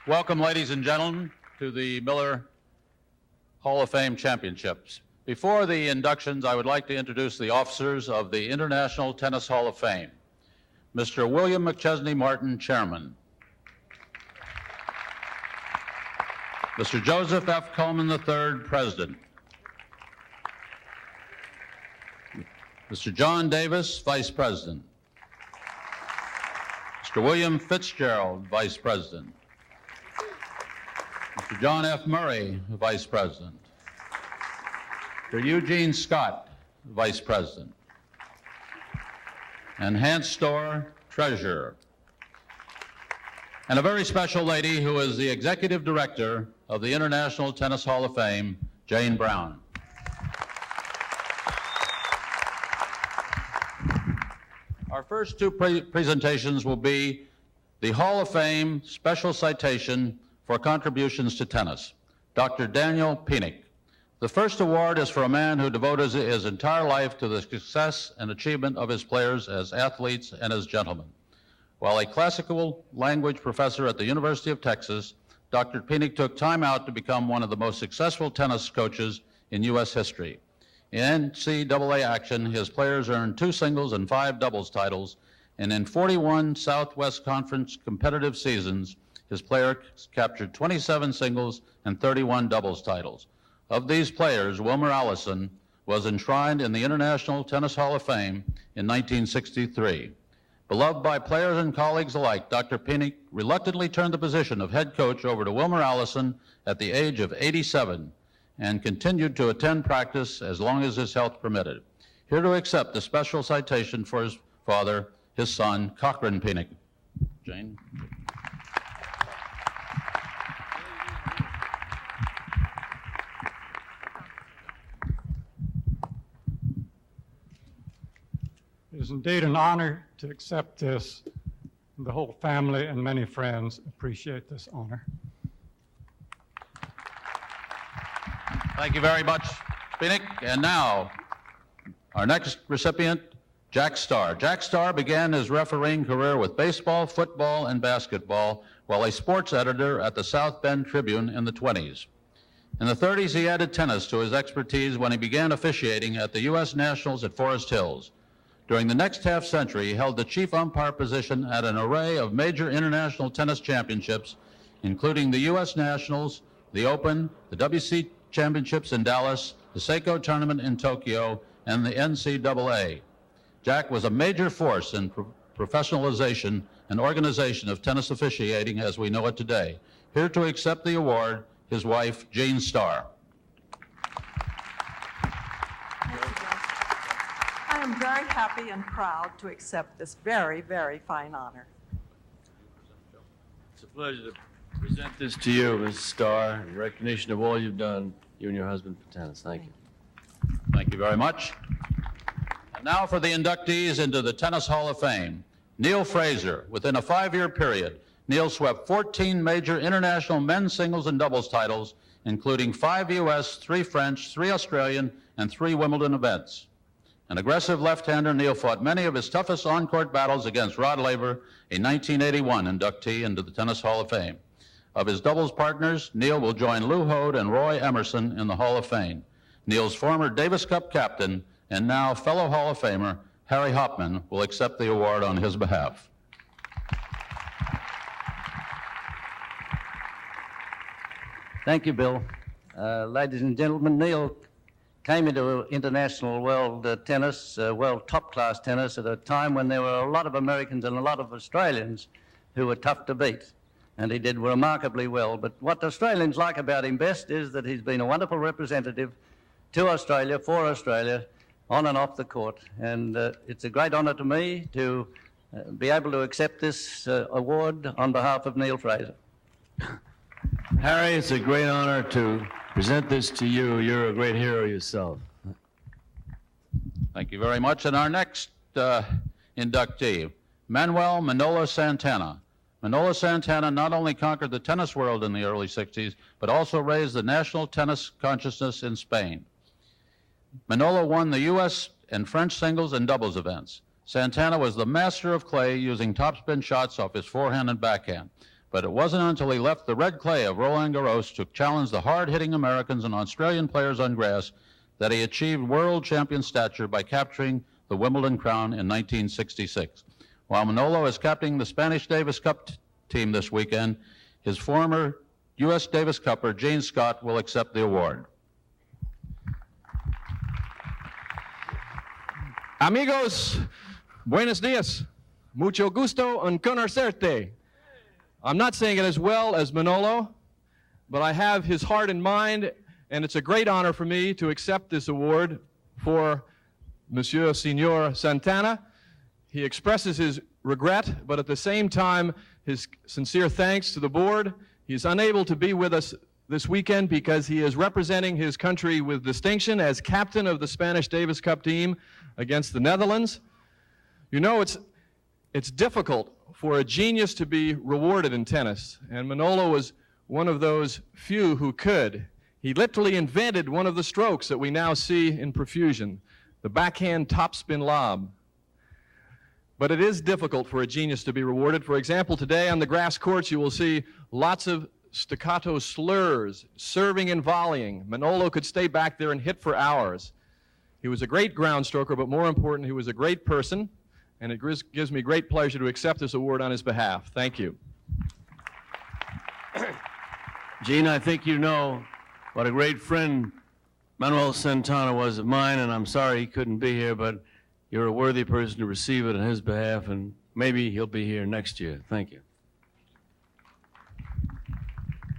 Welcome, ladies and gentlemen, to the Miller Hall of Fame Championships. Before the inductions, I would like to introduce the officers of the International Tennis Hall of Fame. Mr. William McChesney Martin, Chairman. Mr. Joseph F. Coleman III, President. Mr. John Davis, Vice President. Mr. William Fitzgerald, Vice President. Mr. John F. Murray, Vice President. Mr. Eugene Scott, Vice President. And Hans Storr, Treasurer. And a very special lady who is the Executive Director of the International Tennis Hall of Fame, Jane Brown. Our first two presentations will be the Hall of Fame Special Citation for Contributions to Tennis, Dr. Daniel PENNICK. The first award is for a man who devoted his entire life to the success and achievement of his players as athletes and as gentlemen. While a classical language professor at the University of Texas, Dr. PENNICK took time out to become one of the most successful tennis coaches in U.S. history. In NCAA action, his players earned 2 singles and 5 doubles titles, and in 41 Southwest Conference competitive seasons, his players captured 27 singles and 31 doubles titles. Of these players, Wilmer Allison was enshrined in the International Tennis Hall of Fame in 1963. Beloved by players and colleagues alike, Dr. PENNICK reluctantly turned the position of head coach over to Wilmer Allison at the age of 87 and continued to attend practice as long as his health permitted. Here to accept the special citation for his father, his son, Cochran PENNICK. Jane. It is indeed an honor to accept this. The whole family and many friends appreciate this honor. Thank you very much, PENNICK. And now, our next recipient, Jack Starr. Jack Starr began his refereeing career with baseball, football, and basketball while a sports editor at the South Bend Tribune in the 20s. In the 30s, he added tennis to his expertise when he began officiating at the U.S. Nationals at Forest Hills. During the next half-century, he held the chief umpire position at an array of major international tennis championships, including the U.S. Nationals, the Open, the WC Championships in Dallas, the Seiko Tournament in Tokyo, and the NCAA. Jack was a major force in professionalization and organization of tennis officiating as we know it today. Here to accept the award, his wife, Jean Starr. I am very happy and proud to accept this very, very fine honor. It's a pleasure to present this to you, Mrs. Starr, in recognition of all you've done, you and your husband, for tennis. Thank you. Thank you very much. And now for the inductees into the Tennis Hall of Fame. Neale Fraser. Within a 5-year period, Neale swept 14 major international men's singles and doubles titles, including 5 U.S., 3 French, 3 Australian, and 3 Wimbledon events. An aggressive left-hander, Neale fought many of his toughest on-court battles against Rod Laver, a 1981 inductee into the Tennis Hall of Fame. Of his doubles partners, Neale will join Lou Hode and Roy Emerson in the Hall of Fame. Neale's former Davis Cup captain and now fellow Hall of Famer, Harry Hopman, will accept the award on his behalf. Thank you, Bill. Ladies and gentlemen, Neale came into international world tennis, world top-class tennis, at a time when there were a lot of Americans and a lot of Australians who were tough to beat, and he did remarkably well. But what Australians like about him best is that he's been a wonderful representative to Australia, for Australia, on and off the court. And it's a great honour to me to be able to accept this award on behalf of Neale Fraser. Harry, it's a great honor to present this to you. You're a great hero yourself. Thank you very much. And our next inductee, Manuel Manola Santana. Manola Santana not only conquered the tennis world in the early 60s, but also raised the national tennis consciousness in Spain. Manola won the U.S. and French singles and doubles events. Santana was the master of clay, using topspin shots off his forehand and backhand. but it wasn't until he left the red clay of Roland Garros to challenge the hard-hitting Americans and Australian players on grass that he achieved world champion stature by capturing the Wimbledon crown in 1966. While Manolo is captaining the Spanish Davis Cup team this weekend, his former U.S. Davis Cupper, Gene Scott, will accept the award. Amigos, buenos dias. Mucho gusto en conocerte. I'm not saying it as well as Manolo, but I have his heart in mind, and it's a great honor for me to accept this award for Monsieur Senor Santana. He expresses his regret, but at the same time, his sincere thanks to the board. He's unable to be with us this weekend because he is representing his country with distinction as captain of the Spanish Davis Cup team against the Netherlands. You know, it's difficult for a genius to be rewarded in tennis, and Manolo was one of those few who could. He literally invented one of the strokes that we now see in profusion, the backhand topspin lob. But it is difficult for a genius to be rewarded. For example, today on the grass courts, you will see lots of staccato slurs, serving and volleying. Manolo could stay back there and hit for hours. He was a great ground stroker, but more important, he was a great person, and it gives me great pleasure to accept this award on his behalf. Thank you. Gene, I think you know what a great friend Manuel Santana was of mine, and I'm sorry he couldn't be here, but you're a worthy person to receive it on his behalf, and maybe he'll be here next year. Thank you.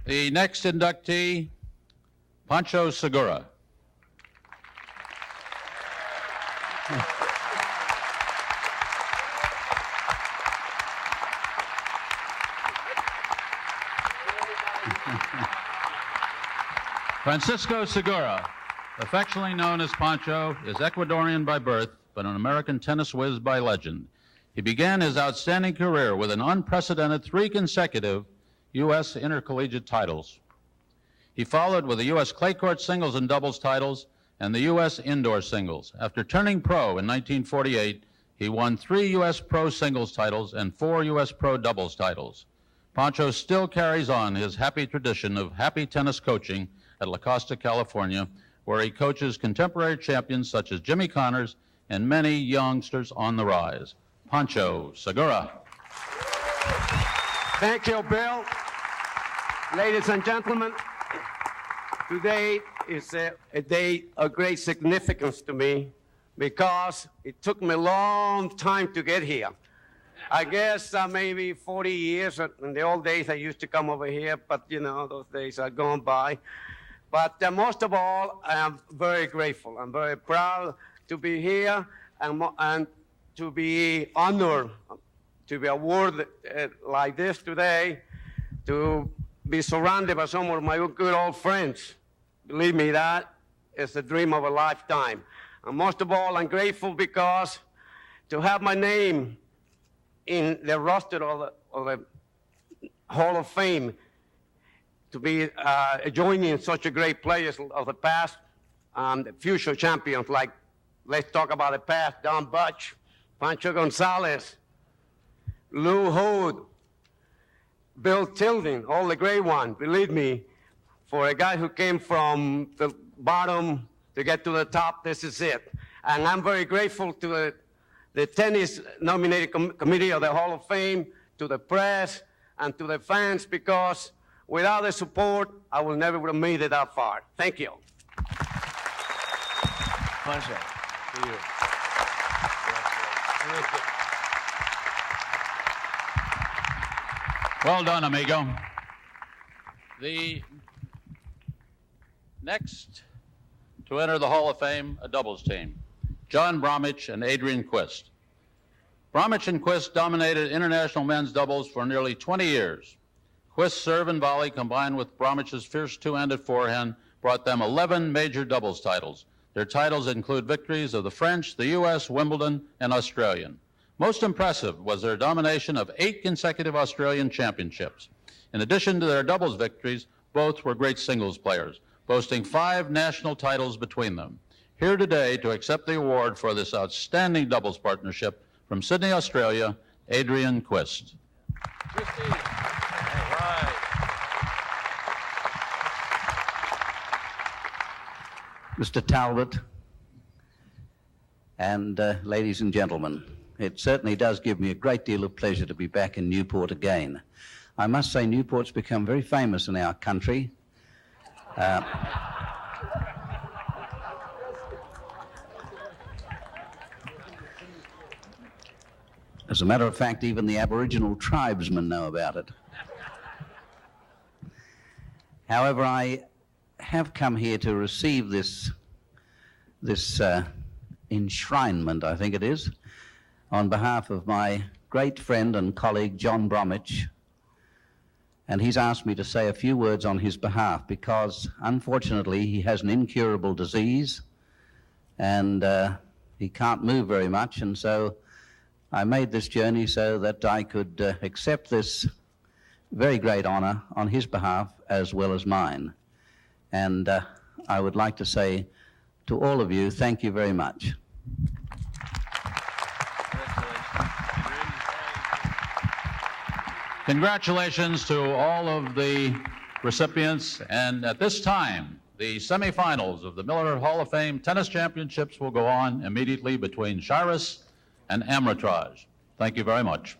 The next inductee, Pancho Segura. Francisco Segura, affectionately known as Pancho, is Ecuadorian by birth, but an American tennis whiz by legend. He began his outstanding career with an unprecedented 3 consecutive U.S. intercollegiate titles. He followed with the U.S. clay court singles and doubles titles and the U.S. indoor singles. After turning pro in 1948, he won 3 U.S. pro singles titles and 4 U.S. pro doubles titles. Pancho still carries on his happy tradition of happy tennis coaching at La Costa, California, where he coaches contemporary champions such as Jimmy Connors and many youngsters on the rise. Pancho Segura. Thank you, Bill. Ladies and gentlemen, today is a day of great significance to me because it took me a long time to get here. I guess maybe 40 years. In the old days, I used to come over here, but, you know, those days are gone by. But most of all, I am very grateful. I'm very proud to be here and to be honored to be awarded like this today, to be surrounded by some of my good old friends. Believe me, that is the dream of a lifetime. And most of all, I'm grateful because to have my name in the roster of the Hall of Fame, to be joining such a great players of the past, the future champions, like, let's talk about the past, Don Butch, Pancho Gonzalez, Lou Hood, Bill Tilden, all the great ones. Believe me, for a guy who came from the bottom to get to the top, this is it. And I'm very grateful to the tennis nominated committee of the Hall of Fame, to the press, and to the fans, because without the support, I will never have made it that far. Thank you. Pancho, to you. Well done, amigo. The next to enter the Hall of Fame, a doubles team, John Bromwich and Adrian Quist. Bromwich and Quist dominated international men's doubles for nearly 20 years. Quist's serve and volley, combined with Bromwich's fierce two-handed forehand, brought them 11 major doubles titles. Their titles include victories of the French, the U.S., Wimbledon, and Australian. Most impressive was their domination of 8 consecutive Australian championships. In addition to their doubles victories, both were great singles players, boasting 5 national titles between them. Here today to accept the award for this outstanding doubles partnership from Sydney, Australia, Adrian Quist. Christine. Mr. Talbot, and ladies and gentlemen, it certainly does give me a great deal of pleasure to be back in Newport again. I must say Newport's become very famous in our country. As a matter of fact, even the Aboriginal tribesmen know about it. However, I have come here to receive this enshrinement, I think it is, on behalf of my great friend and colleague, John Bromwich. And he's asked me to say a few words on his behalf because, unfortunately, he has an incurable disease and he can't move very much. And so I made this journey so that I could accept this very great honor on his behalf as well as mine. And I would like to say to all of you, thank you very much. Congratulations to all of the recipients. And at this time, the semifinals of the Miller Hall of Fame Tennis Championships will go on immediately between Shiras and Amritraj. Thank you very much.